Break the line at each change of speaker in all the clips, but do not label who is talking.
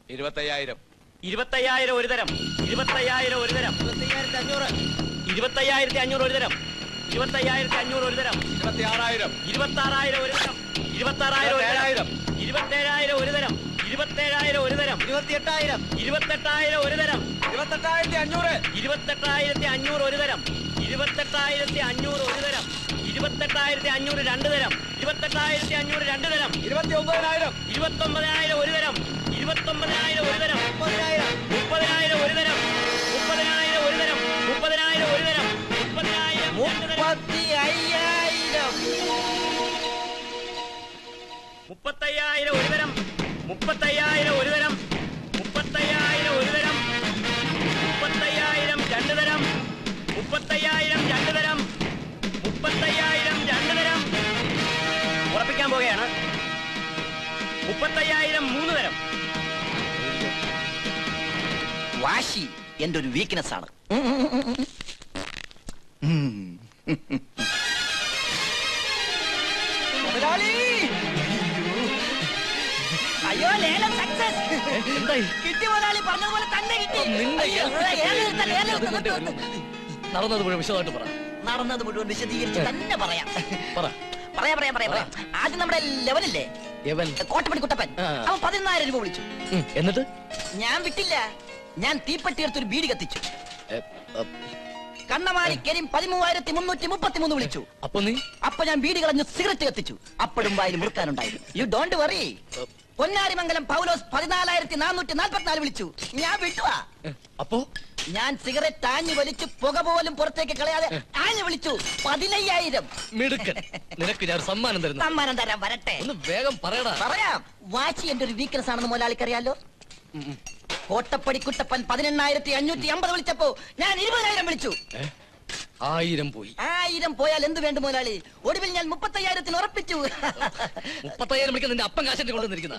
25,000.
25,000 ഒരു തരം. 25,000 ഒരു തരം. 25,500 ഒരു തരം. 25,500 ഒരു തരം.
26,000.
26,000 ഒരു തരം. 26,000 ഒരു തരം. 27,000 ഒരു തരം. 27,000 ഒരു തരം.
28,000.
28,000 ഒരു തരം.
28,500.
28,500 ഒരു തരം. 28,500 ഒരു തരം. 28,500 രണ്ട് തരം. 28,500 രണ്ട് തരം.
29,000.
29,000 ഒരു തരം. 29,000 ഒരു തരം.
30,000.
30,000 ഒരു തരം. 30,000 ഒരു തരം. 30,000 ഒരു തരം. 30,000 രണ്ട് തരം. 35,000 ഒരു തരം. 35,000 ഒരു തരം. 35,000 ഒരു തരം. 30,000 രണ്ട് തരം. 30,000 രണ്ട് തരം. 30,000 രണ്ട് തരം. ഉറപ്പിക്കാൻ പോകുകയാണ്. 30,000 മൂന്ന് തരം.
വാശി എന്റെ ഒരു വീക്ക്നെസ് ആണ്.
അയ്യോ, ലേലം സക്സസ്. കിട്ടി മുതലാളി, പറഞ്ഞതുപോലെ തന്നെ കിട്ടി.
നടന്നത് മുഴുവൻ വിശദമായിട്ട് പറ.
നടന്നത് മുഴുവൻ വിശദീകരിച്ച് തന്നെ പറയാം.
പറ.
പറയാം. ആദ്യം നമ്മുടെ ലെവലില്ലേ, കോട്ടപ്പടി കുട്ടപ്പൻ, അവൻ 14,000 രൂപ വിളിച്ചു.
എന്നിട്ട്
ഞാൻ വിട്ടില്ല. ഞാൻ തീപ്പെട്ടി എടുത്തൊരു ബീഡി കത്തിച്ചു. കണ്ണമാലി കരീം 13,333 വിളിച്ചു. അപ്പൊ ഞാൻ ബീഡി കളഞ്ഞു സിഗരറ്റ് കത്തിച്ചു. അപ്പോഴും വായിൽ മുറുക്കാനുണ്ടായിരുന്നു. You don't worry. Ponnarimangalam Paulose 14,444 വിളിച്ചു. ഞാൻ വിട്ടുവാ.
അപ്പോ
ഞാൻ സിഗരറ്റ് ആഞ്ഞു വലിച്ചു പുക പോലും പുറത്തേക്ക് കളയാതെ ആഞ്ഞു വിളിച്ചു 15,000.
മിടുക്കൻ. നിനക്ക് ഞാൻ സമ്മാനം തരുന്നു.
സമ്മാനം തരാൻ വരട്ടെ.
ഒന്ന് വേഗം പറയടാ.
പറയാം. വാശി എന്റെ ഒരു വീക്ക്നെസ് ആണെന്ന് മുതലാളിക്കറിയാലോ. കോട്ടപ്പടി കുട്ടപ്പൻ 18,550 വിളിച്ചപ്പോ ഞാൻ 20,000 വിളിച്ചു.
1000 പോയി.
1000 പോയാൽ എന്ത് വേണ്ട മുതലാളി? ഒടുവിൽ ഞാൻ 35,000 ഉറപ്പിച്ചു.
30,000 വിളിക്കാൻ നിന്റെ അപ്പം കാശിന്റെ കൊണ്ടുവന്നിരിക്കുന്ന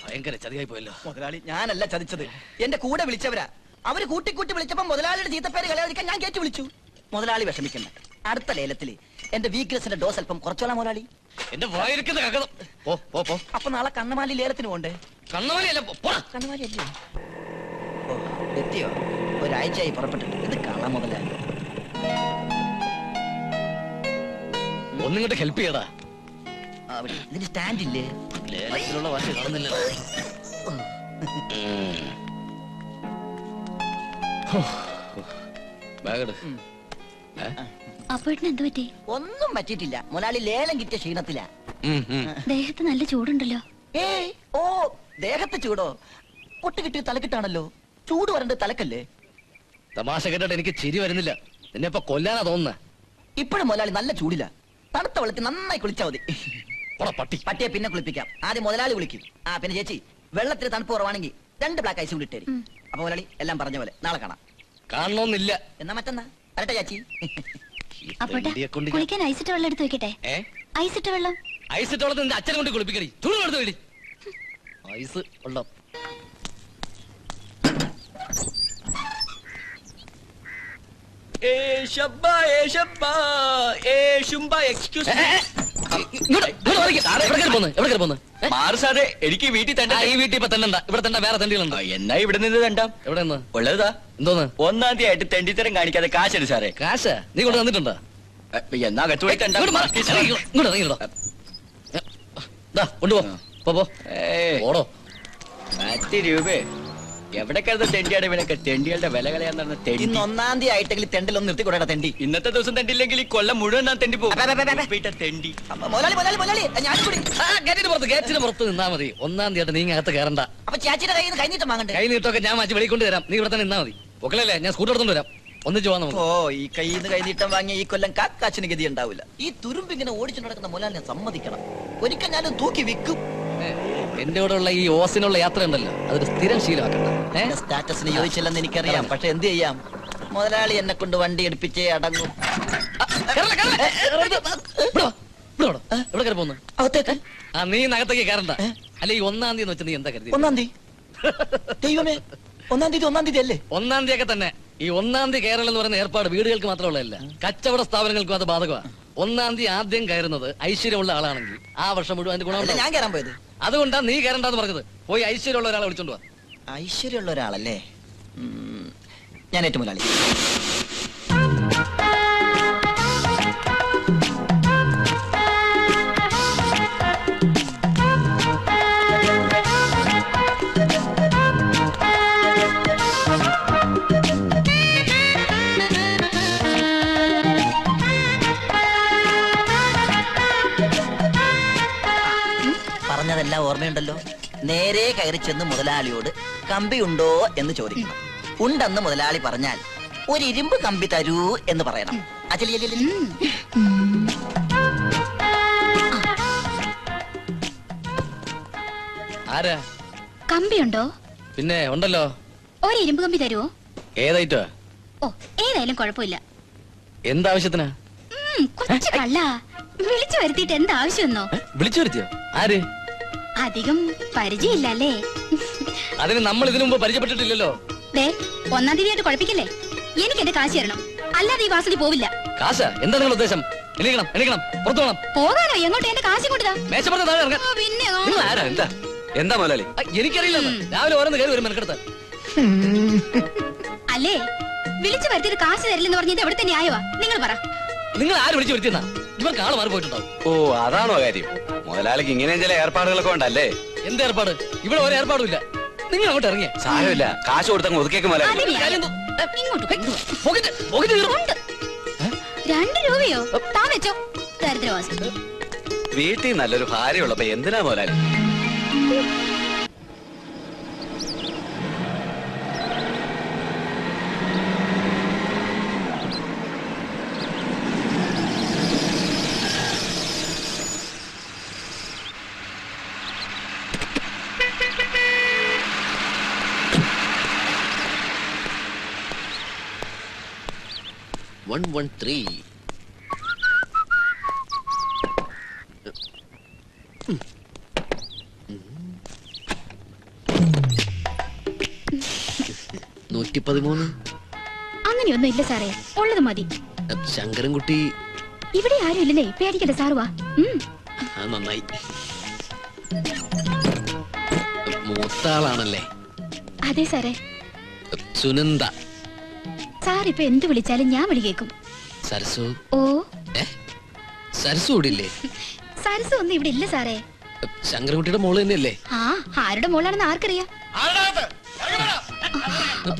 ഭയങ്കര ചതിയായി പോയല്ലോ
മുതലാളി. ഞാനല്ല ചതിച്ചത്, എന്റെ കൂടെ വിളിച്ചവരാ. അവര് കൂട്ടിക്കൂട്ടി വിളിച്ചപ്പോ മുതലാളിയുടെ ചീത്തപ്പേര് കളയാതിരിക്കാൻ ഞാൻ കേട്ടു വിളിച്ചു. മുതലാളി വിഷമിക്കണ്ട. അടുത്ത ലേലത്തില് എന്റെ വീക്ക്നെസിന്റെ ഡോസ് അല്പം കുറച്ചോളാം മുതലാളി.
എന്റെ വായിരിക്കുന്ന കക്കണം.
അപ്പൊ നാളെ കണ്ണമാലി ലേലത്തിന് പോണ്ടേ?
കണ്ണമാലിയല്ല,
കണ്ണമാലി അല്ലേ? ഓ, എത്തിയോ? ഒരാഴ്ചയായി പുറപ്പെട്ടിട്ട്. ഇത് കാണാൻ മുതലാളി.
ഒന്നിങ്ങോട്ട് ഹെൽപ്പ് ചെയ്യടാ.
ഇതിന് സ്റ്റാൻഡ് ഇല്ലേ?
ലേലത്തിലുള്ള വാശി കാണുന്നില്ല.
എന്ത് പറ്റി?
ഒന്നും പറ്റിയിട്ടില്ല മുതലാളി. ലേലം കിട്ടിയ ക്ഷീണത്തിലാ.
ദേഹത്ത് നല്ല ചൂടുണ്ടല്ലോ.
ഏയ്, ഓ, ദേഹത്ത് ചൂടോ? പൊട്ട് കിട്ടിയ തലക്കിട്ടാണല്ലോ. ചൂട് വരണ്ട തലക്കല്ലേ?
തമാശ കേട്ടിട്ട് എനിക്ക് ചിരി വരുന്നില്ല. നിന്നെ ഇപ്പൊ കൊല്ലാനാ തോന്നുന്ന.
ഇപ്പോഴും മുതലാളി നല്ല ചൂടില്ല. തണുത്ത വെള്ളത്തിൽ നന്നായി കുളിച്ചാ മതി. പട്ടിയെ പിന്നെ കുളിപ്പിക്കാം. ആദ്യം മുതലാളി കുളിക്കും. പിന്നെ ചേച്ചി, വെള്ളത്തിൽ തണുപ്പ് കുറവാണെങ്കിൽ 2 ബ്ലാക്ക് ഐസ് കൂടി ഇട്ടേരി. അപ്പൊ മുതലാളി എല്ലാം പറഞ്ഞ പോലെ നാളെ കാണാം.
കാണണമെന്നില്ല.
എന്നാ മറ്റന്നാ വരട്ടെ ചേച്ചി.
കുളിക്കാൻ ഐസിട്ട വെള്ളം എടുത്ത് വെക്കട്ടെ? ഐസിട്ട വെള്ളം.
ഐസിട്ട വെള്ളത്തിൽ നിന്റെ അച്ഛനെ കൊണ്ട് കുളിപ്പിക്കടി. ചൂട് എടുത്ത് വേടി. ഐസ് വെള്ളം.
എനിക്ക് വീട്ടിൽ തന്നെ.
ഈ വീട്ടിൽ ഇപ്പൊ തന്നെ ഇവിടെ തന്നെ വേറെ തണ്ടികളുണ്ട്.
എന്നാ ഇവിടെ നിന്ന് തണ്ടാം.
എവിടെ നിന്ന്
ഉള്ളതാ?
എന്തോന്ന്?
1-ാം തീയതി ആയിട്ട് തെണ്ടിത്തരം കാണിക്കാതെ കാശെടു സാറേ.
കാശ് നീ കൊണ്ട് തന്നിട്ടുണ്ടോ?
എന്നാ കത്തുപോയി തണ്ടാ.
കൊണ്ടുപോ. ഓടോ.
10 രൂപ എവിടെ കരുത തെണ്ടിയാണ് ഇവനൊക്കെ. തെണ്ടികളുടെ വില കളയാൻ തെണ്ടി.
ഇന്ന് 1-ാം തീയതി ആയിട്ടെങ്കിൽ തെണ്ടിലൊന്ന് നിർത്തി കൂടാ തെണ്ടി.
ഇന്നത്തെ ദിവസം തെണ്ടില്ലെങ്കിൽ ഈ കൊല്ലം മുഴുവൻ ഞാൻ തെണ്ടി പോകും. തെണ്ടി
ഗേറ്റിന് പുറത്ത് നിന്നാ മതി. 1-ാം തീയതി നീ അകത്ത് കയറണ്ട.
അപ്പൊ ചേച്ചിയുടെ കയ്യിൽ നിന്ന് കൈനീട്ടം വാങ്ങണ്ടേ?
കൈനീട്ടൊക്കെ ഞാൻ മാറ്റി വെളിക്കൊണ്ട് തരാം. നീ ഇവിടെ തന്നെ നിന്നാ മതി. ഒക്കലല്ലേ, ഞാൻ സ്കൂട്ടർ എടുത്തോണ്ട് വരാം. ഒന്നിച്ചു പോവാൻ നമുക്ക്.
ഓ, ഈ കയ്യിൽ നിന്ന് കൈനീട്ടം വാങ്ങിയ ഈ കൊല്ലം കാക്കാച്ചിന് ഗതി ഉണ്ടാവില്ല. ഈ തുരുമ്പിങ്ങനെ ഓടിച്ചു നടക്കുന്ന മുതലാളിനെ സമ്മതിക്കണം. ഒരിക്കൽ ഞാനും തൂക്കി വിൽക്കും.
എന്റെ കൂടെ ഉള്ള ഈ ഓസിനുള്ള യാത്ര ഉണ്ടല്ലോ, അതൊരു സ്ഥിരം ശീലമാക്കണ്ട.
സ്റ്റാറ്റസിന് യോജിച്ചില്ലെന്ന് എനിക്കറിയാം. പക്ഷെ എന്ത് ചെയ്യാം, മുതലാളി എന്നെ കൊണ്ട് വണ്ടി എടുപ്പിച്ചേ അടങ്ങും.
എവിടെ കയറി പോന്നു? നീ നഗത്തേക്ക് കയറണ്ട. അല്ലെ ഈ 1-ാം തീയതി വെച്ച് നീ എന്താ കരുതി?
1-ാം തീയതി? ദൈവമേ, 1-ാം തീയതി അല്ലേ?
1-ാം തീയതി ഒക്കെ തന്നെ. ഈ 1-ാം തീയതി കയറൽ എന്ന് പറയുന്ന ഏർപ്പാട് വീടുകൾക്ക് മാത്രമുള്ളതല്ല, കച്ചവട സ്ഥാപനങ്ങൾക്കും അത് ബാധകമാണ്. 1-ാം തീയതി ആദ്യം കയറുന്നത് ഐശ്വര്യമുള്ള ആളാണെങ്കിൽ ആ വർഷം മുഴുവൻ അതിന്റെ ഗുണം.
ഞാൻ കയറാൻ പോയത്
അതുകൊണ്ടാ നീ കയറണ്ടെന്ന് പറഞ്ഞത്. പോയി ഐശ്വര്യമുള്ള ഒരാളെ വിളിച്ചോണ്ട് വാ.
ഐശ്വര്യമുള്ള ഒരാളല്ലേ? ഞാൻ ഏറ്റവും മുതലാളി. പറഞ്ഞതെല്ലാം ഓർമ്മയുണ്ടല്ലോ. നേരെ കയറി ചെന്ന് മുതലാളിയോട് കമ്പിയുണ്ടോ എന്ന് ചോദിക്കണം. ഉണ്ടെന്ന് മുതലാളി പറഞ്ഞാൽ ഒരു ഇരുമ്പ് കമ്പി തരൂ എന്ന് പറയണം.
ആരാ?
കമ്പിയുണ്ടോ?
പിന്നെ ഉണ്ടല്ലോ.
ഒരു ഇരുമ്പ് കമ്പി തരുവോ?
ഏതായിട്ടോ?
ഓ, ഏതായാലും കുഴപ്പമില്ല.
എന്താവശ്യത്തിനാ?
കൊച്ചു കള്ള വിളിച്ചു വരുത്തിയിട്ട് എന്താ ആവശ്യമൊന്നോ?
വിളിച്ചു വരുത്തിയോ? ആര്?
അധികം പരിചയമില്ലല്ലേ?
അതിന് നമ്മൾ ഇതിനു മുമ്പ് പരിചയപ്പെട്ടിട്ടില്ലല്ലോ.
ഒന്നാം തീയതിയായിട്ട് കുഴപ്പിക്കല്ലേ? എനിക്ക് എന്റെ കാശ് തരണം, അല്ലാതെ ഈ വാസതി പോവില്ല.
കാശ? എന്താ നിങ്ങളുടെ ഉദ്ദേശം? എണീക്കണം, എണീക്കണം, പുറത്തു പോകണം.
പോകാനോ? എങ്ങോട്ട്? എന്റെ കാശ് കൊണ്ടുതാ.
മേശപ്പുറത്ത് താഴെ ഇറങ്ങാൻ.
പിന്നെ
നിങ്ങൾ ആരാ? എന്താ എന്താ മുതലാളി? എനിക്കറിയില്ല. രാവിലെ ഓരോന്ന് കയറി വരും മെനക്കെടുത്ത്.
അല്ലേ വിളിച്ചു വരുത്തിയിട്ട് കാശ് തരില്ലെന്ന് പറഞ്ഞത് എവിടുത്തെ ന്യായവാ? നിങ്ങൾ പറ.
നിങ്ങൾ ആര് വിളിച്ചു വരുത്തിയെന്നാ? ഇവർക്ക് ആള് മാറി പോയിട്ടുണ്ടാവും.
ഓ, അതാണോ കാര്യം? മുതലാളിക്ക് ഇങ്ങനെ ചില ഏർപ്പാടുകളൊക്കെ ഉണ്ടല്ലേ?
എന്ത് ഏർപ്പാട്? ഇവിടെ ഒരു ഏർപ്പാടും ഇല്ല. നിങ്ങൾ അങ്ങോട്ട് ഇറങ്ങിയ
സാരമില്ല, കാശ് കൊടുത്തങ്ങ് ഒതുക്കേക്ക് മുതലാളി.
ഇങ്ങോട്ട് 2 രൂപയോ? താ വെച്ചോ ദരിദ്രവാസി.
വീട്ടിൽ നല്ലൊരു ഭാര്യ ഉള്ളപ്പോ എന്തിനാ മുതലാളി?
അങ്ങനെയൊന്നും ഇല്ല സാറേ, ഉള്ളത് മതി.
ശങ്കരൻകുട്ടി
ഇവിടെ ആരും ഇല്ലെന്നേ, പേടിക്കണ്ട സാറ് വാ.
നന്നായി. മൂത്താളാണല്ലേ?
അതെ സാറേ.
സുനന്ദ.
സാർ ഇപ്പൊ എന്ത് വിളിച്ചാലും ഞാൻ വിളി കേൾക്കും.
സരസു?
ഓ,
സരസു ഇവിടില്ലേ?
സരസു ഒന്നും ഇവിടെ ഇല്ല സാറേ.
ശങ്കരൻകുട്ടിയുടെ മോള് തന്നെയല്ലേ?
ആ, ആരുടെ മോളാണെന്ന് ആർക്കറിയാം?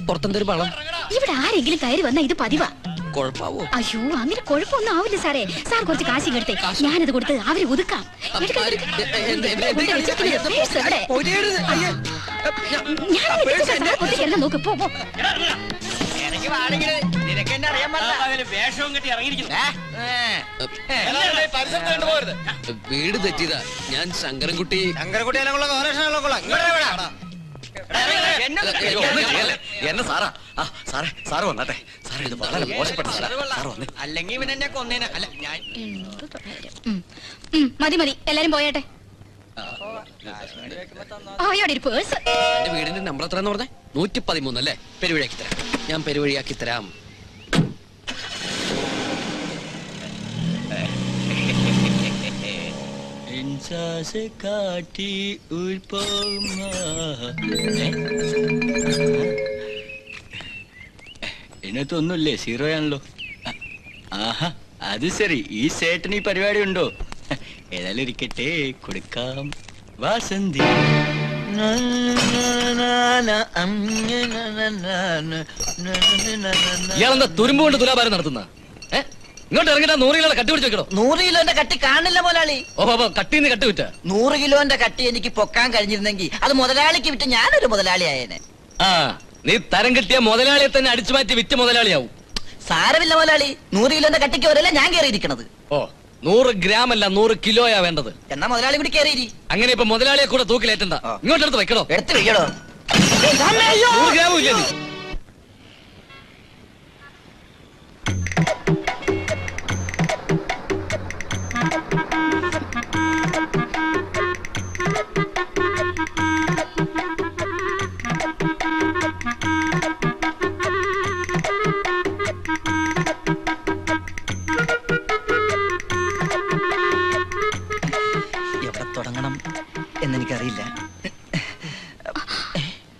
പുറത്തെന്തൊരു പളം?
ഇവിടെ ആരെങ്കിലും കയറി വന്നാ ഇത് പതിവാ.
കുഴപ്പാവോ?
അയ്യോ, അങ്ങനെ കുഴപ്പമൊന്നും ആവില്ല സാറേ. സാർ കുറച്ച് കാശ് എടുത്തേ, ഞാനത് കൊടുത്ത് അവരെ ഒതുക്കാം. നോക്ക്, പോ.
വീട് തെറ്റിയതാ. ഞാൻ ശങ്കരൻകുട്ടി.
എന്നെ സാറാ? സാറേ, സാറ് വന്നാട്ടെ. സാറേ, ഇത് വളരെ മോശപ്പെട്ട
അല്ലെങ്കിൽ ഇവൻ എന്നെ കൊന്നേന. അല്ല, ഞാൻ
മതി എല്ലാരും പോയാട്ടെ.
എന്റെ വീടിന്റെ നമ്പർ എത്രയെന്ന് പറഞ്ഞേ? 113 അല്ലേ? പെരുവഴിയാക്കി തരാം. ഞാൻ പെരുവഴിയാക്കി തരാം.
കാട്ടി ഇതിനകത്തൊന്നുമില്ലേ? 0 ആണല്ലോ. ആഹാ, അത് ശരി. ഈ സേട്ടന് ഈ പരിപാടി ഉണ്ടോ? ഏതായാലും ഇരിക്കട്ടെ, കൊടുക്കാം. വാസന്തി
ഇയാളെന്താ തുരുമ്പ് കൊണ്ട് തുലാഭാരം നടത്തുന്ന? ഇങ്ങോട്ട് ഇറങ്ങിട്ടാ 100 കിലോ കട്ടി പിടിച്ച് വെക്കണോ?
100 കിലോന്റെ കട്ടി കാണില്ല മുതലാളി.
ഓ, കട്ടിന്ന് കട്ടി വിറ്റ
100 കിലോന്റെ കട്ടി എനിക്ക് പൊക്കാൻ കഴിഞ്ഞിരുന്നെങ്കിൽ അത് മുതലാളിക്ക് വിറ്റ് ഞാനൊരു മുതലാളിയായേനെ.
ആ, നീ തരം കിട്ടിയ മുതലാളിയെ തന്നെ അടിച്ചു മാറ്റി വിറ്റ മുതലാളിയാവും.
സാരമില്ല മുതലാളി, 100 കിലോന്റെ കട്ടിക്ക് വരല്ല ഞാൻ കയറിയിരിക്കണത്.
ഓ, 100 ഗ്രാം അല്ല 100 കിലോയാ വേണ്ടത്.
എന്നാ മുതലാളി കൂടി കയറിയിരി.
അങ്ങനെ ഇപ്പൊ മുതലാളിയെ കൂടെ തൂക്കിലേറ്റണ്ട. ഇങ്ങോട്ട് എടുത്ത് വെക്കണോ?
എടുത്ത് വെക്കണോ?
100 ഗ്രാമും ഇല്ല.
എവിടെ തുടങ്ങണം എന്നെനിക്ക്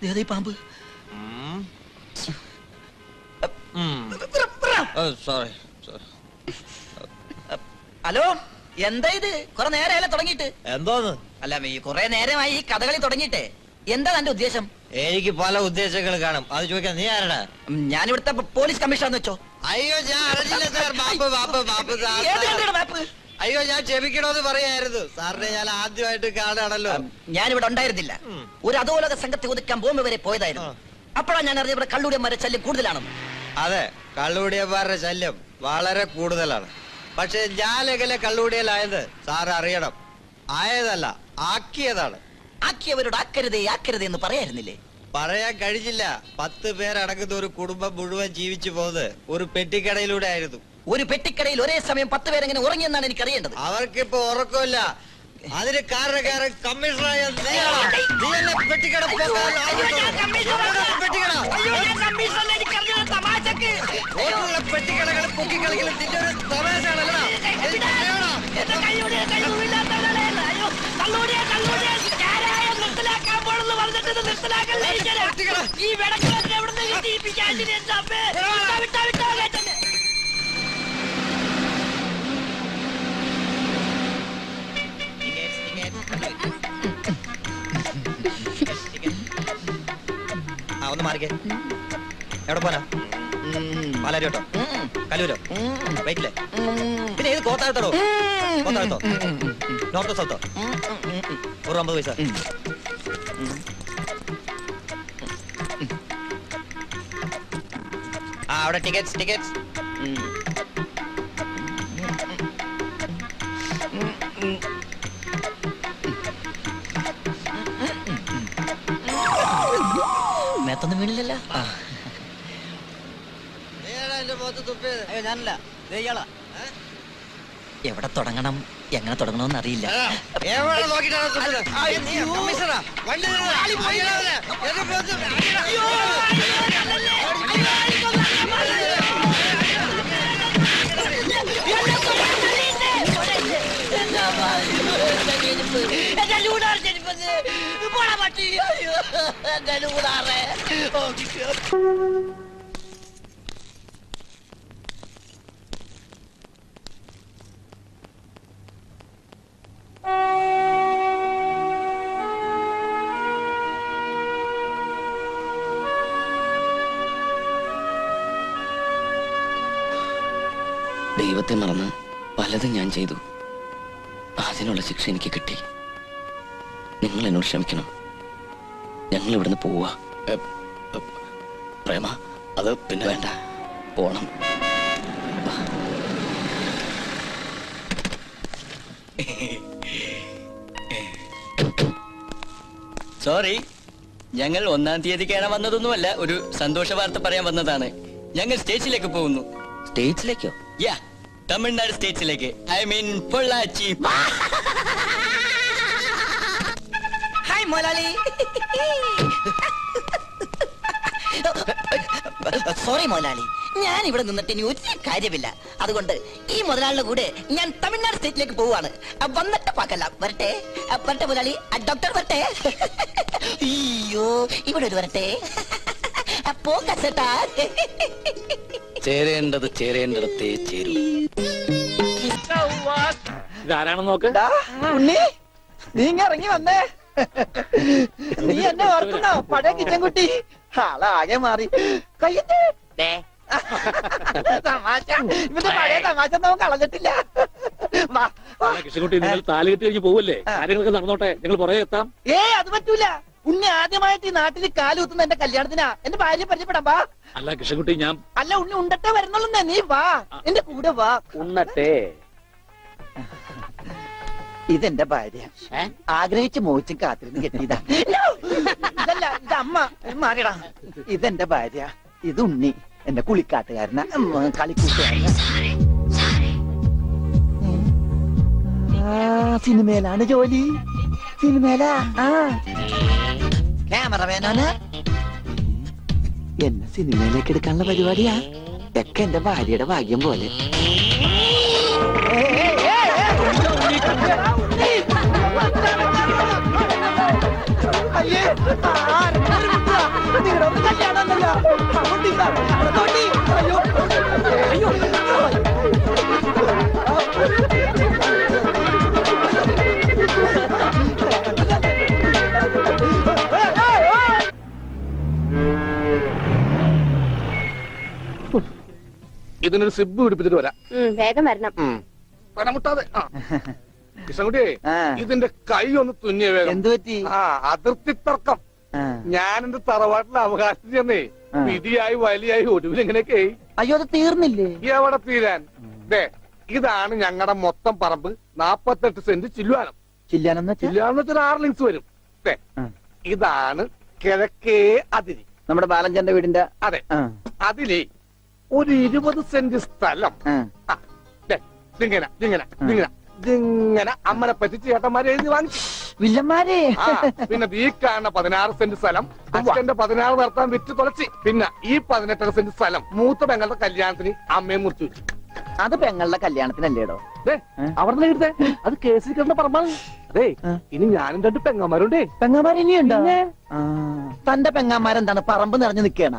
ദേദേ പാമ്പ്.
സോറി.
ഹലോ, എന്താ ഇത്? കുറെ നേരമല്ലേ തുടങ്ങിയിട്ട്?
എന്തോന്ന്?
അല്ല, ഈ കുറെ നേരമായി ഈ കഥകളി തുടങ്ങിയിട്ടെ. എന്താ തന്റെ ഉദ്ദേശം?
എനിക്ക് പല ഉദ്ദേശങ്ങൾ കാണും. അത് ചോദിക്കാൻ നീ ആരടാ?
ഞാനിവിടുത്തെ പോലീസ് കമ്മീഷണർ വെച്ചോ.
അയ്യോ ഞാൻ അറിഞ്ഞില്ല സാർ. Bap sir.
ഏത് കണ്ടിയുടെ മാപ്പ്?
അയ്യോ ഞാൻ ക്ഷമിക്കണോന്ന് പറയായിരുന്നു സാറിനെ. ഞാൻ ആദ്യമായിട്ട് കാണാണല്ലോ.
ഞാനിവിടെ ഉണ്ടായിരുന്നില്ല. ഒരു അധോലോക സംഘത്തെ ഒതുക്കാൻ ബോംബെ വരെ പോയതായിരുന്നു. അപ്പോഴാണ് ഞാൻ അറിഞ്ഞ ഇവിടെ കള്ളുടിയന്മാരെ ശല്യം കൂടുതലാണെന്ന്.
അതെ, കള്ളുകൂടിയന്മാരുടെ ശല്യം വളരെ കൂടുതലാണ്. പക്ഷെ ഞാനെങ്ങനെ കള്ളുകൂടിയലായത് സാർ അറിയണം. ആയതല്ല, ആക്കിയതാണ്.
ആക്കിയവരോട് ആക്കരുതേ ആക്കരുതേ എന്ന് പറയായിരുന്നില്ലേ?
പറയാൻ കഴിഞ്ഞില്ല. 10 പേരടങ്ങുന്ന ഒരു കുടുംബം മുഴുവൻ ജീവിച്ചു പോകുന്നത് ഒരു പെട്ടിക്കടയിലൂടെ ആയിരുന്നു.
ഒരു പെട്ടിക്കടയിൽ ഒരേ സമയം 10 പേരെങ്ങനെ ഉറങ്ങിയെന്നാണ് എനിക്ക് അറിയേണ്ടത്.
അവർക്കിപ്പോ ഉറക്കമില്ല. അതിന് കാരണക്കാരൻ കമ്മീഷണറായ നീയാണ്. നീയല്ലേ പെട്ടിക്കട പോകാൻ പെട്ടിക്കട ഓട്ടുള്ള പെട്ടിക്കടകൾ പൊക്കിക്കളിക്കലും നിന്റെ ഒരു തമാശയാണല്ലോ.
ഈ വിടക്കിലൊക്കെ എവിടെ നിന്ന്
ഒന്ന് മാറിക്കേ. എവിടെ പോനാ? പാലാരിയോട്ടോ? കലൂരോ? വെയിറ്റില്ലേ? പിന്നെ ഏത് കോത്താഴത്തോ? കോത്താഴത്തോ? നോർത്തോ സൗത്തോ? ഒരു 50 പൈസ. അവിടെ ടിക്കറ്റ്സ്. മേത്തൊന്നും വീണില്ലല്ലോ.
അയ്യോ ഞാനല്ല, ഇയാളാ.
എവിടെ തുടങ്ങണം എങ്ങനെ തുടങ്ങണമെന്ന് അറിയില്ല.
എവിടെ നോക്കിട്ടാണ് തുപ്പുന്നത്? കമ്മീഷണറാ, വണ്ടി
ദൈവത്തെ മറന്ന് പലതും ഞാൻ ചെയ്തു. അതിനുള്ള ശിക്ഷ എനിക്ക് കിട്ടി. നിങ്ങൾ എന്നോട് ക്ഷമിക്കണം. ഞങ്ങൾ ഇവിടുന്ന് പോവാ. പ്രേമ, അത് പിന്നെ വേണ്ട, പോണം.
സോറി, ഞങ്ങൾ 1-ാം തീയതി കാണാൻ വന്നതൊന്നുമല്ല. ഒരു സന്തോഷ വാർത്ത പറയാൻ വന്നതാണ്. ഞങ്ങൾ സ്റ്റേജിലേക്ക് പോകുന്നു.
സ്റ്റേജിലേക്കോ?
യാ, തമിഴ്നാട് സ്റ്റേജിലേക്ക്. I mean Pollachi.
ഹായ് മുതലാളി. സോറി മുതലാളി, ഞാൻ ഇവിടെ നിന്നിട്ട് ഇനി ഒരു കാര്യമില്ല. അതുകൊണ്ട് ഈ മുതലാളിയുടെ കൂടെ ഞാൻ തമിഴ്നാട് സ്റ്റേറ്റിലേക്ക് പോവാണ്. വന്നിട്ട് പാക്കല്ല. വരട്ടെ വരട്ടെ മുതലാളി. ഡോക്ടർ വരട്ടെ. അയ്യോ, ഇവിടെ ഒരു വരട്ടെ. പോക്കാ.
ചേരേണ്ടത് ചേരേണ്ടിടത്തേ ചേരൂ.
ഇതാരാണെന്ന് നോക്ക്.
ഉണ്ണി, നീ ഇറങ്ങി വന്നേ. നീ എന്നെ ഓർക്കുന്നോ? പഴയ കിച്ചൻകുട്ടി ആളാകെ മാറി. കയ്യത്തെ തമാശ, ഇവന്റെ പഴയ തമാശ നമുക്ക് കളഞ്ഞിട്ടില്ല.
കൃഷ്ണൻകുട്ടി, നിങ്ങൾ താലി കെട്ടി കഴിഞ്ഞ് പോവല്ലേ? കാര്യങ്ങളൊക്കെ നടന്നോട്ടെ, ഞങ്ങൾ പുറകെ എത്താം.
അത് പറ്റൂല. ഉണ്ണി ആദ്യമായിട്ട് ഈ നാട്ടിൽ കാലുകുത്തുന്ന എന്റെ കല്യാണത്തിനാ. എന്റെ ഭാര്യ പരിചയപ്പെടാം. വാ.
അല്ല കൃഷ്ണൻകുട്ടി, ഞാൻ
അല്ല ഉണ്ണി ഉണ്ടട്ടെ വരുന്നുള്ളൂ. നീ വാ, എന്റെ കൂടെ വാ.
ഉണ്ണട്ടെ.
ഇതെന്റെ ഭാര്യ. ആഗ്രഹിച്ച് മോഹിച്ചും കാത്തിരുന്ന് കെട്ടിയതാ. ഇതല്ല, ഇത് അമ്മ. മാറിടാ. ഇതെന്റെ ഭാര്യ. ഇത് ഉണ്ണി, എന്റെ കുളിക്കാട്ടുകാരന, കളിക്കൂട്ടുകാരന. സിനിമയിലാണ് ജോലി. സിനിമയിലാ. ക്യാമറമാനാണ്. എന്നെ സിനിമയിലേക്ക് എടുക്കാനുള്ള പരിപാടിയാ. ഒക്കെ എന്റെ ഭാര്യയുടെ ഭാഗ്യം പോലെ. അയ്യേ,
ഇതിനൊരു സിബ് പിടിപ്പിച്ചിട്ട് വരാം.
വേഗം വരണം.
പനമുട്ടാതെ. കൃഷ്ണൻകുട്ടി, ഇതിന്റെ കൈ ഒന്ന് തുന്നിയ വേഗം.
എന്തു പറ്റി?
അതിർത്തി തർക്കം. ഞാൻ എന്റെ തറവാട്ടിലെ അവകാശം ചെന്നേ വിധിയായി വലിയായി ഒടുവിൽ എങ്ങനെയൊക്കെ.
അയ്യോ, അത് തീർന്നില്ലേ?
എവിടെ തീരാൻ? ഇതാണ് ഞങ്ങളുടെ മൊത്തം പറമ്പ്. 48 സെന്റ് ചില്ലുവാനം. ചില്ലുവാനം 6 ലിങ്സ് വരും. ഇതാണ് കിഴക്കേ അതിരി,
നമ്മുടെ ബാലഞ്ചന്റെ വീടിന്റെ.
അതെ, അതിലേ ഒരു 20 സെന്റ് സ്ഥലം ഇങ്ങനെ അമ്മനെ പറ്റി ചേട്ടന്മാരെ എഴുതി വാങ്ങിച്ചു.
വില്ലന്മാരെ.
പിന്നെ ഈ കാണുന്ന 16 സെന്റ് സ്ഥലം അച്ഛന്റെ 16 നടത്താൻ വിറ്റ് തുളച്ചി. പിന്നെ ഈ 18 സെന്റ് സ്ഥലം മൂത്ത പെങ്ങളുടെ കല്യാണത്തിന് അമ്മയെ മുറിച്ചു വെച്ചു.
അത് പെങ്ങളുടെ കല്യാണത്തിനല്ലേടോ?
അവിടെ എഴുതേ, അത് കേസിൽ കിടന്ന പറമ്പാണ്. അതെ, ഇനി ഞാനും 2 പെങ്ങന്മാരുണ്ടേ.
പെങ്ങന്മാർ ഇനിയുണ്ടോ? തന്റെ പെങ്ങന്മാരെന്താണ് പറമ്പ് നിറഞ്ഞു നിൽക്കണ?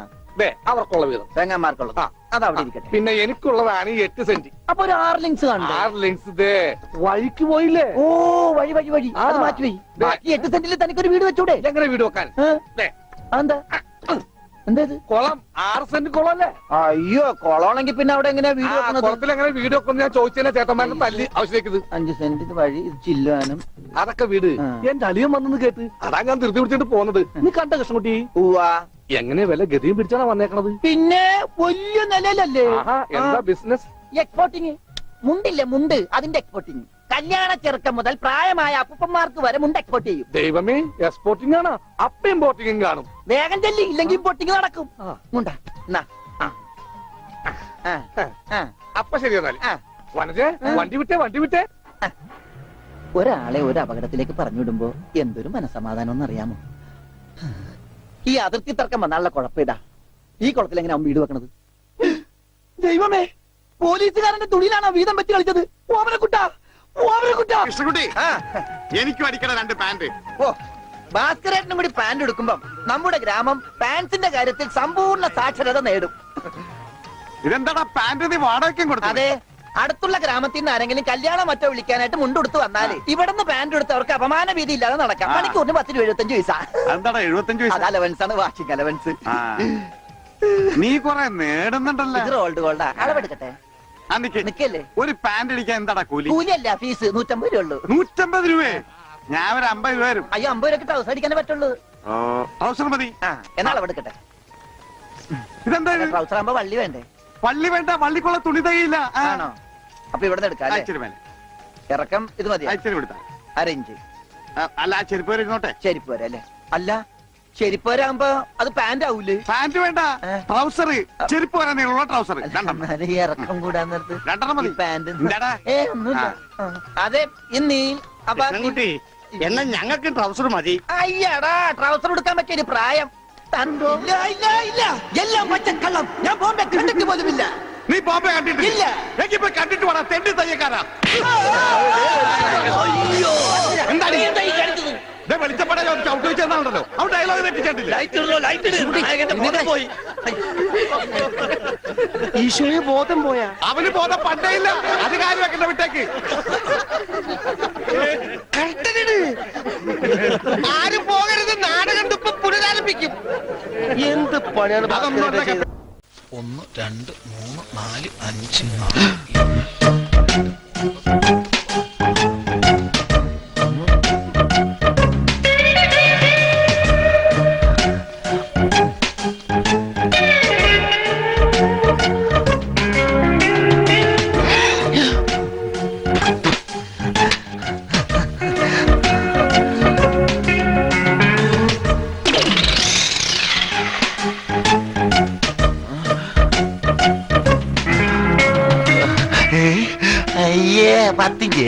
അവർക്കുള്ള വീതം
പെങ്ങന്മാർക്കുള്ളത് അതവിടെ ഇരിക്കട്ടെ.
പിന്നെ എനിക്കുള്ളതാണ് 8 സെന്റ്.
അപ്പൊ ഒരു 6 ലിങ്സ് കാണും.
6 ലിങ്സ് വഴിക്ക് പോയില്ലേ?
ഓ, വഴി വഴി വഴി അത് മാറ്റി പോയി. ബാക്കി 8 സെന്റിൽ തനിക്കൊരു വീട് വെച്ചൂടെ?
എങ്ങനെ വീട് വെക്കാൻ?
എന്താ എന്തേത്?
കുളം 6 സെന്റ് കുളം അല്ലേ?
അയ്യോ, കുളമാണെങ്കിൽ പിന്നെ അവിടെ എങ്ങനെയാ വീട് വെക്കുന്നത്?
കുളത്തിൽ എങ്ങനെ വീട് വെക്കുന്നത് ഞാൻ ചോദിച്ചതിനെ ചേട്ടന്മാരുടെ തല്ലി ആവശ്യത്തേക്ക്.
5 സെന്റ് വഴി ചില്ലുവാനും
അതൊക്കെ വീട്. എന്റെ അളിയൻ വന്നെന്ന് കേട്ട് അതാ ഞാൻ ധൃതി പിടിച്ചിട്ട് പോകുന്നത്. നീ കണ്ട കൃഷ്ണൻകുട്ടി? എങ്ങനെ വില ഗതിയും പിടിച്ചാണ് വന്നേക്കണത്?
പിന്നെ വലിയ നിലയിലല്ലേ?
എന്താ ബിസിനസ്?
എക്സ്പോർട്ടിങ്. മുണ്ടില്ലേ, മുണ്ട്, അതിന്റെ എക്സ്പോർട്ടിങ്. കല്യാണ ചെറുക്കം മുതൽ പ്രായമായ അപ്പൂപ്പന്മാർക്ക് വരെ മുണ്ട് എക്സ്പോർട്ട് ചെയ്യും.
ദൈവമേ, എക്സ്പോർട്ടിംഗ് ആണ്. അപ്പ ഇമ്പോർട്ടിംഗും കാണും.
വേഗം ചെല്ലി, ഇല്ലെങ്കിൽ ഇമ്പോർട്ടിംഗ് നടക്കും. മുണ്ട
അപ്പൊ ശരി എന്നാല് വനജേ, വണ്ടി വിട്ടേ.
ഒരാളെ ഒരു അപകടത്തിലേക്ക് പറഞ്ഞു വിടുമ്പോ എന്തൊരു മനസമാധാനം എന്നറിയാമോ? ഈ അതിർത്തി തർക്കം വന്നാലുള്ള കുഴപ്പമിതാ. ഈ കുളത്തിൽ എങ്ങനെ വീട് വെക്കണത്? ദൈവമേ, പോലീസുകാരന്റെ തുണിയിലാണ് വീതം വെച്ച് കളിച്ചത്.
കൃഷ്ണൻകുട്ടി, എനിക്കും അടിക്കണ 2 പാന്റ്.
ഓ, ഭാസ്കരേട്ടനും കൂടി പാന്റ് എടുക്കുമ്പം നമ്മുടെ ഗ്രാമം പാൻസിന്റെ കാര്യത്തിൽ സമ്പൂർണ്ണ സാക്ഷരത നേടും.
ഇതെന്താടാ പാന്റ് നീ വാടകയ്ക്കും കൊടുത്തു?
അതെ, അടുത്തുള്ള ഗ്രാമത്തിൽ നിന്ന് ആരെങ്കിലും കല്യാണം മറ്റോ വിളിക്കാനായിട്ട് മുണ്ടെടുത്ത് വന്നാല് ഇവിടുന്ന് പാന്റ് എടുത്ത് അവർക്ക് അപമാന ഭീതി ഇല്ലാതെ നടക്കാം. മണിക്കൂറിന് 10-75 പൈസ.
എന്താടാ 75 പൈസ?
അത് അലവൻസ് ആണ്, വാർഷിക അലവൻസ്.
നീ കൊറേ നേടുന്നുണ്ടല്ലേ?
ഇത് റോൾഡ് ഗോൾഡാ. അളവെടുക്കട്ടെ? നിക്കല്ലേ.
ഒരു പാന്റ് അടിക്കാൻ എന്താടാ കൂലി?
കൂലിയല്ല, ഫീസ് 150 രൂപ ഉള്ളൂ.
150 രൂപയെ? ഞാൻ ഒരു 50 രൂപ വരും.
അയ്യോ, 50 രൂപ ട്രൗസർ അടിക്കാനേ പറ്റുള്ളൂ.
ട്രൗസർ മതി.
എന്നാ അളവെടുക്കട്ടെ?
ഇതെന്താ?
ട്രൗസർ ആകുമ്പോ വള്ളി വേണ്ടേ?
വള്ളി വേണ്ട, വള്ളിക്കുള്ള തുണി തയ്യില്ല.
ആണോ? അപ്പൊ ഇവിടെ എടുക്കാം. ഇറക്കം ഇത് മതി. 1/2 ഇഞ്ച്.
അല്ല, ചെരുപ്പ് വരെ ഇരുന്നോട്ടെ.
ചെരുപ്പ് വരെ അല്ലേ? അല്ല, ചെരുപ്പ് വരാകുമ്പോ അത് പാന്റ് ആവൂലേ?
പാന്റ് വേണ്ട, ട്രൗസർ. ചെരുപ്പ് വരാൻ നീളമുള്ള ട്രൗസർ.
ഇറക്കം കൂടാൻ നേരത്ത്
2 മതി.
പാന്റ് ഒന്നുമില്ല. അതെ, ഇന്നീ
എന്നാ ഞങ്ങൾക്ക് ട്രൗസർ മതി.
അയ്യടാ, ട്രൗസർ എടുക്കാൻ പറ്റിയ പ്രായം. എല്ലാം പച്ചക്കള്ളം. ഞാൻ ബോംബെ കണ്ടിട്ട് പോലുമില്ല.
നീ ബോംബെ കണ്ടിട്ടില്ല? എങ്കിൽ പോയി കണ്ടിട്ട് വേണം, തെണ്ടി തയ്യക്കാരാ. വെളിച്ചപ്പെടാൻ ചവിട്ടി വെച്ചെന്നാണല്ലോ. അവൻ ഡയലോഗ് തെറ്റിച്ചിട്ടില്ല.
ഈശോയെ ബോധം പോയാ?
അവന് ബോധം പണ്ടേ ഇല്ല. അത് കാര്യം വെക്കണ്ട, വിട്ടേക്ക്.
ആരും പോകരുത്, നാടകം ഇപ്പൊ പുനരാരംഭിക്കും.
എന്ത് പണിയാണ്?
1 2 3 4 5
അയ്യേ, 10 ഇഞ്ച്.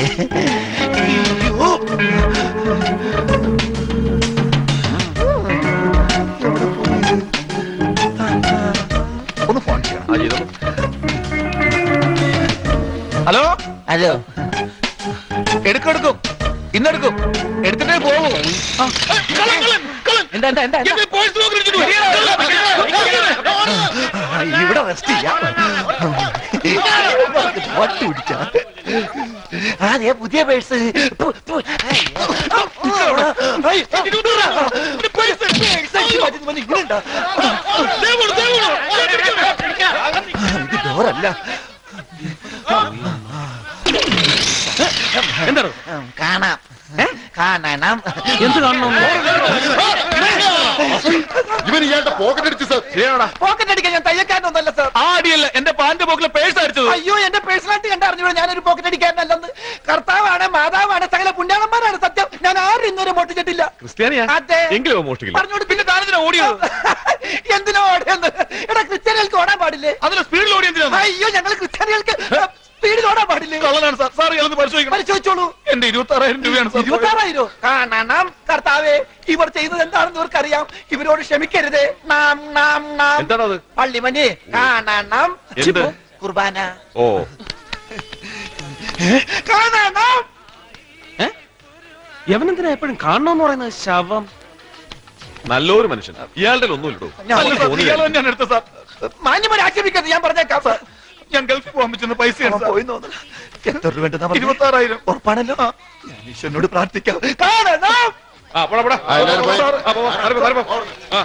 ഒന്ന് ഫോൺ ചെയ്യണം. ഹലോ
ഹലോ,
എടുക്കും ഇന്നെടുക്കും, എടുത്തിട്ടേ പോകൂ.
എന്താ എന്താ എന്താ?
ഇവിടെ റെസ്റ്റ് ചെയ്യാം.
അതെ, പുതിയ പേഴ്സ്. ഇത് ഡോറല്ല,
എന്താണ്
കാണാം കാണണം
എന്ത് കാണണം
ഇവൻ ഇയാളുടെ പോക്കറ്റ് അടിച്ചു സാർ.
ശരിയാണോടാ?
പോക്കറ്റ് അടിക്കാൻ ഞാൻ തയ്യക്കാരനൊന്നല്ല സാർ.
ആ അടിയല്ല, എന്റെ പാന്റ് പോക്കിലെ പേഴ്സ് അടിച്ചത്.
അയ്യോ എന്റെ പേഴ്സണാലിറ്റി കണ്ടറിഞ്ഞൂടെ, ഞാനൊരു പോക്കറ്റ് അടിക്കാരനല്ലെന്ന്. കർത്താവാണ്, മാതാവാണ്, സകല പുണ്യാളന്മാരാണ് സത്യം. ഞാൻ ആരും ഇന്നുവരെ മോട്ടിച്ചിട്ടില്ല.
ക്രിസ്ത്യാനിയാ?
അതെ.
എങ്കിലും മോഷ്ടിക്കില്ല.
പറഞ്ഞോട്
പിന്നെ താനെന്തിനാ ഓടിയത്?
എന്തിനാ ഓടിയെന്ന്? എടാ ക്രിസ്ത്യാനികൾക്ക് ഓടാൻ പാടില്ലേ?
അതിന് സ്പീഡിൽ ഓടി എന്തിനാ?
അയ്യോ ഞങ്ങൾ ക്രിസ്ത്യാനികൾക്ക് സ്പീഡിൽ ഓടാൻ പാടില്ലേ?
കള്ളനാണ് സാർ. സാർ ഇയാളൊന്ന് പരിശോധിക്കണം.
പരിശോധിച്ചോളൂ.
എന്റെ 26,000 രൂപയാണ് സാർ.
26,000 കാണണം. കർത്താവേ, ഇവർ ചെയ്തത് എന്താണെന്ന് ഇവർക്കറിയാം. ഇവരോട് ക്ഷമിക്കരുത്. നാം നാം നാം
എന്താണത്?
പള്ളിമണി കാണണം.
എന്ത്?
കുർബാന
ഓ,
കാണണം.
യവനെന്തിനാ എപ്പോഴും കാണണമെന്ന് പറയുന്നത്? ശവം. നല്ലൊരു മനുഷ്യൻ. ഇയാളുടെ ഒന്നുമില്ലടോ. ഇയാൾ തന്നെയാണ് എടുത്ത സാർ.
മാന്യമായി ആക്ഷേപിക്കരുത്, ഞാൻ പറഞ്ഞേക്കാം സാർ.
ഞാൻ ഗൾഫിൽ പോകാൻ പറ്റുന്ന പൈസയാണ് സാർ.
പോയി തോന്നുന്നു. എത്ര രൂപ
26,000.
ഉറപ്പാണല്ലോ. ഞാൻ ഈശ്വരനോട് പ്രാർത്ഥിക്കാം. കാണണം.
ആ, പോടാ, പോടാ.
എല്ലാവരും പോയി.
സാർ, ആ, പോ, ആരെ പോ, ആരെ പോ. ആ.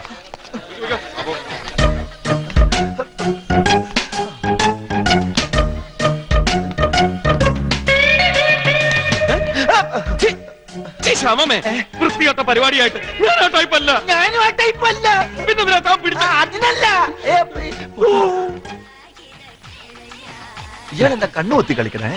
ശമമേ, വൃത്തികെട്ട പരിപാടിയായിട്ട് ഞാൻ ആ ടൈപ്പല്ല.
ഞാനും ആ ടൈപ്പല്ല.
പിന്നെ ഇതിനെ താൻ പിടിച്ച
അതിനല്ല. ഇയാളെന്താ കണ്ണുകൊത്തി കളിക്കണേ?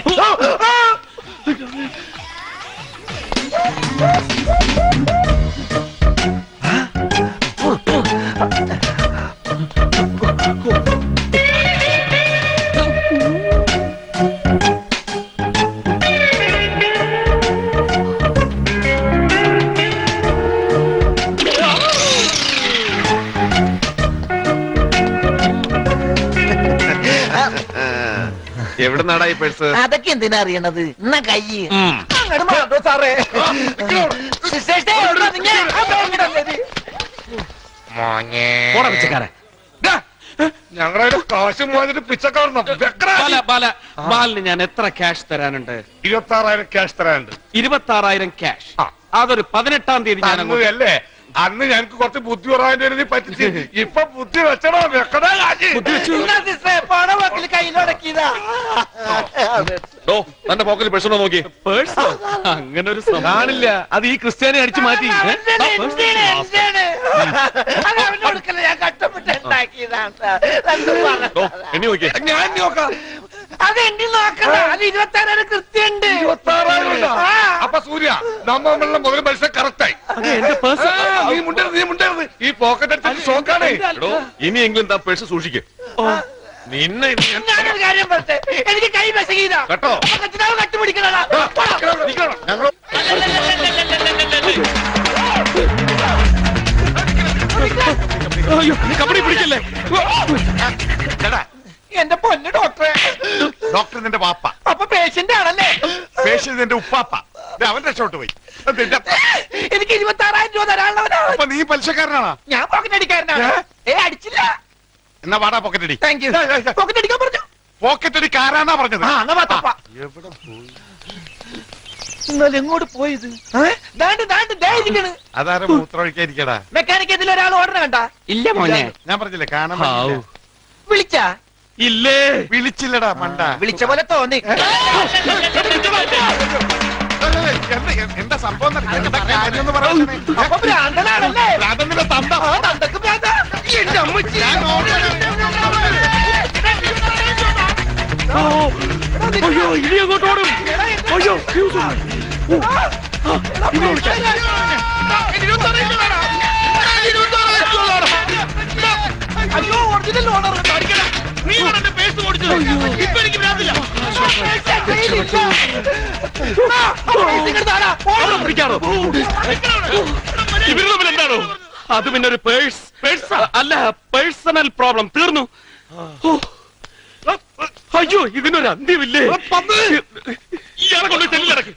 എവിടെ നാടായി പേഴ്സ്?
അതൊക്കെ എന്തിനാ അറിയണത്? എന്നാ കൈ അങ്ങോട്ട് മാറോ സാറേ. സിസ്റ്റേഴ്സേ, എവിടാ നിങ്ങ?
പോടാ പിച്ചക്കാരെ.
ഞങ്ങളുടെ കാശ് വാങ്ങിട്ട് പിച്ചക്കാരണം.
ബാലിന് ഞാൻ എത്ര ക്യാഷ് തരാനുണ്ട്?
26,000 ക്യാഷ് തരാനുണ്ട്.
26,000 ക്യാഷ്. അതൊരു 18-ാം തീയതി ഞാൻ അങ്ങോട്ട്
അല്ലേ? അന്ന് ഞങ്ങൾക്ക് കുറച്ച് ബുദ്ധി കുറവാൻ പറ്റിച്ച്. ഇപ്പൊ ബുദ്ധി വെച്ചടാ, വെക്കടാ കാശ്.
പണമക്കൾ കയ്യിലടക്കിയതാ.
തന്റെ പോക്കറ്റിൽ പേഴ്സ് നോക്കി. പേഴ്സ് അങ്ങനെ ഒരു കാണില്ല. അത് ഈ ക്രിസ്ത്യാനി അടിച്ചു മാറ്റി.
ഞാൻ കഷ്ടപ്പെട്ട് ഉണ്ടാക്കിയതാണ്.
എണ്ണി നോക്കിയേ.
ഞാൻ നോക്കാം.
അത് എണ്ണി നോക്കണ. അത് 26,000 കൃത്യണ്ട്.
26,000 അപ്പൊ സൂര്യ നമ്മളുടെ മുതൽ മനുഷ്യൻ കറക്റ്റായി.
എന്റെ പേഴ്സ്
നീ മുണ്ടരുത്. ഈ പോക്കറ്റ് അടിച്ചിട്ട് ഷോക്കാണേ.
ഇനിയെങ്കിലും താ പേഴ്സ് സൂക്ഷിക്കേ. നിന്നെ
ഞാനൊരു കാര്യം പറട്ടെ, എനിക്ക് കൈ മെസ്സേജ്
കേട്ടോ.
കട്ടുപിടിക്കണ.
ഞങ്ങൾ
കബഡി പിടിക്കല്ലേ.
എന്റെ പൊന്ന് ഡോക്ടറെ.
ഡോക്ടർ നിന്റെ വാപ്പ.
അപ്പൊ പേഷ്യന്റ് ആണല്ലേ?
പേഷ്യന്റ് നിന്റെ ഉപ്പാപ്പ. അവൻ രക്ഷോട്ട് പോയി.
എനിക്ക് 26,000 രൂപ തരാനുള്ളവനാണ്.
അപ്പൊ നീ പലിശക്കാരനാണോ?
ഞാൻ പോക്കറ്റ് അടിക്കാരനാണ്. അടിച്ചില്ല.
എന്നാ വാടാ പോക്കറ്റ് അടി.
Thank you. പോക്കറ്റ് അടിക്കാൻ പറഞ്ഞു.
പോക്കറ്റ് അടിക്കാരാന്നാ പറഞ്ഞത്.
എവിടെ പോയി? ഇന്നലെ എങ്ങോട്ട് പോയത്?
അതാരെ മൂത്രമൊഴിക്കാതിരിക്കടാ.
മെക്കാനിക്ക് ഇതിൽ ഒരാൾ ഓർഡർ കണ്ട?
ഇല്ല മോനെ.
ഞാൻ പറഞ്ഞില്ലേ കാണാൻ പറ്റില്ല.
വിളിച്ചാ?
ഇല്ലേ.
വിളിച്ചില്ലടാ മണ്ട.
വിളിച്ച പോലെ തോന്നി.
എന്താ സംഭവം? എന്താ കാര്യം എന്ന് പറയുന്നത്?
അപ്പൊ ഭ്രാന്തനാണല്ലേ?
ഭ്രാന്തന്റെ തന്ത.
തന്തക്ക് ഭ്രാന്ത.
എന്റെ അമ്മച്ചി.
അയ്യോ ഇനി അങ്ങോട്ട് ഓടും. അയ്യോ
അയ്യോ ഒറിജിനൽ ഓർഡർ കാണിക്കണം.
നീ എന്റെ പേഴ്സ് ഓടിച്ചത്. ഇപ്പൊ എനിക്ക് ഭ്രാന്തില്ല. ഇവര് തമ്മിൽ എന്താണോ? അത് പിന്നെ ഒരു പേഴ്സ് അല്ല, പേഴ്സണൽ പ്രോബ്ലം. തീർന്നു. അയ്യോ ഇതിനൊരു അന്ത്യമില്ലേ? ഇയാളെ കൊണ്ട് ചെല്ലിടക്ക്.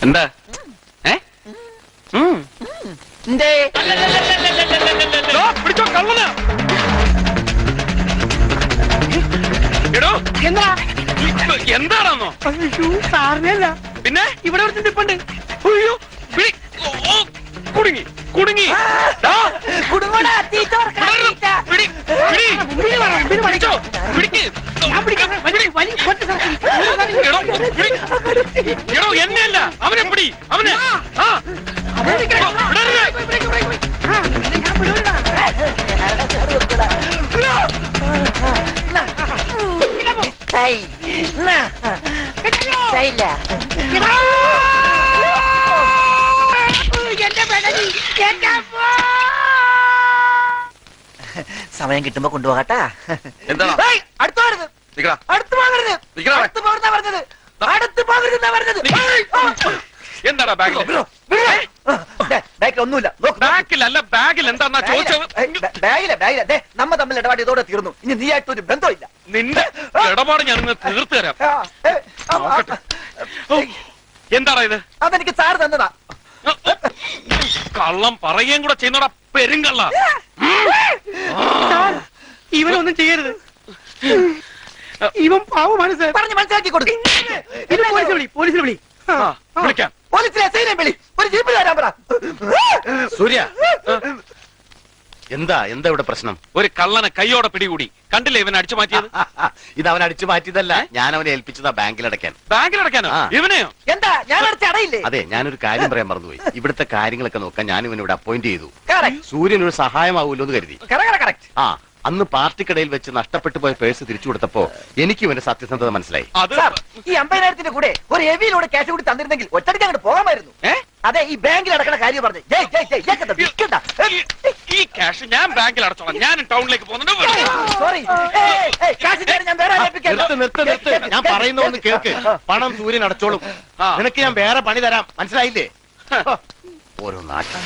എന്താ? പിടിച്ചോ കള്ളന. എടോ
എന്താ
എന്താണെന്നോ?
സാറിനല്ല
പിന്നെ
ഇവിടെ ഒരു നിപ്പുണ്ട്.
അയ്യോ, പിടി. ഓ, കുടുങ്ങി കുടുങ്ങി. ദാ,
കുടുങ്ങോടാ, തീറ്റ കൊടുക്കാം, തീറ്റ.
പിടി, പിടി. പിടിച്ചോ, പിടിക്ക്.
ഞാൻ പിടിക്കാം. വലി, വലി, ഒറ്റ സ്ഥലത്ത്.
എടോ, പിടി. എടോ, എന്നെയല്ല, അവനെ പിടി, അവനെ. ആ,
അവനെ പിടിക്കണം.
വിടരുത്.
ആ, ഞാൻ വിടൂലടാ. സമയം കിട്ടുമ്പോ കൊണ്ടുപോകട്ടാ.
എന്താടാ?
അടുത്ത് പോകരുത്,
നിക്കടാ.
അടുത്ത് പോകരുത്,
നിക്കടാ.
അടുത്ത് പോകരുതാ പറഞ്ഞത്, അടുത്ത് പോകരുതെന്നാ പറഞ്ഞത്.
എന്താടാ ബാഗിൽ?
ബാഗിൽ ഒന്നുമില്ല.
ബാഗിലല്ല, ബാഗിൽ എന്താന്നാ ചോദിച്ചത്?
ബാഗിലെ നമ്മ തമ്മിൽ ഇടപാട് ഇതോടെ തീർന്നു. ഇനി നീയായിട്ടൊരു ബന്ധമില്ല.
നിന്റെ ഇടപാട് ഞാൻ ഇന്ന് തീർത്തു തരാം. നോക്കട്ടെ. ഓ, എന്താടാ ഇത്?
അതെനിക്ക് സാറ് തന്നതാ.
കള്ളം പറയുകയും കൂടെ ചെയ്യുന്നോടാ പെരുങ്കള്ള.
ഇവനൊന്നും ചെയ്യരുത്. ഇവൻ പാവമാണ് സാർ. പറഞ്ഞ് മനസ്സിലാക്കി കൊടുക്കും. ഇത് പോലീസിനെ വിളി, പോലീസിനെ വിളി.
വിളിക്കാം.
പോലീസിനെ എസ്ഐനെ വിളി. ഒരു ജീപ്പ് തരാൻ പറ.
സൂര്യ, എന്താ ഇവിടെ പ്രശ്നം?
ഒരു കള്ളനെ കൈയോടെ പിടികൂടി. കണ്ടില്ലേ ഇവൻ അടിച്ചു മാറ്റിയത്?
ഇത് അവൻ അടിച്ചു മാറ്റിയതല്ല, ഞാൻ അവനെ ഏൽപ്പിച്ചതാ ബാങ്കിലടയ്ക്കാൻ.
ബാങ്കിലടക്കാനോ? ഇവനെയോ?
എന്താ ഞാൻ അടച്ച അടയില്ലേ?
അതെ, ഞാനൊരു കാര്യം പറയാൻ മറന്നുപോയി. ഇവിടുത്തെ കാര്യങ്ങളൊക്കെ നോക്കാൻ ഞാൻ ഇവനിവിടെ അപ്പോയിന്റ് ചെയ്തു.
Correct.
സൂര്യൻ ഒരു സഹായമാവൂല്ലോ എന്ന് കരുതി.
Correct.
ആ, അന്ന് പാർട്ടിക്കിടയിൽ വെച്ച് നഷ്ടപ്പെട്ടു പോയ പേഴ്സ് തിരിച്ചു കൊടുത്തപ്പോ എനിക്ക് ഇവന്റെ സത്യസന്ധത മനസ്സിലായി.
അത്
സാർ, ഈ 50,000 കൂടെ ഒരു ഹെവിയിലൂടെ ക്യാഷ് കൂടി തന്നിരുന്നെങ്കിൽ ഒറ്റയ്ക്ക് അങ്ങോട്ട് പോകാമായിരുന്നു. അതെ, ഈ ബാങ്കിൽ അടക്കണ കാര്യം പറഞ്ഞു.
ഈ ക്യാഷ് ഞാൻ ബാങ്കിൽ അടച്ചോളാം. ഞാൻ ടൗണിലേക്ക് പോകുന്നുണ്ട്.
സോറി, ഞാൻ വേറെ
നിർത്ത്. ഞാൻ പറയുന്ന ഒന്ന് കേൾക്ക്. പണം സൂര്യൻ അടച്ചോളും. നിനക്ക് ഞാൻ വേറെ പണി തരാം, മനസ്സിലായില്ലേ? ഓരോ നാട്ടിൽ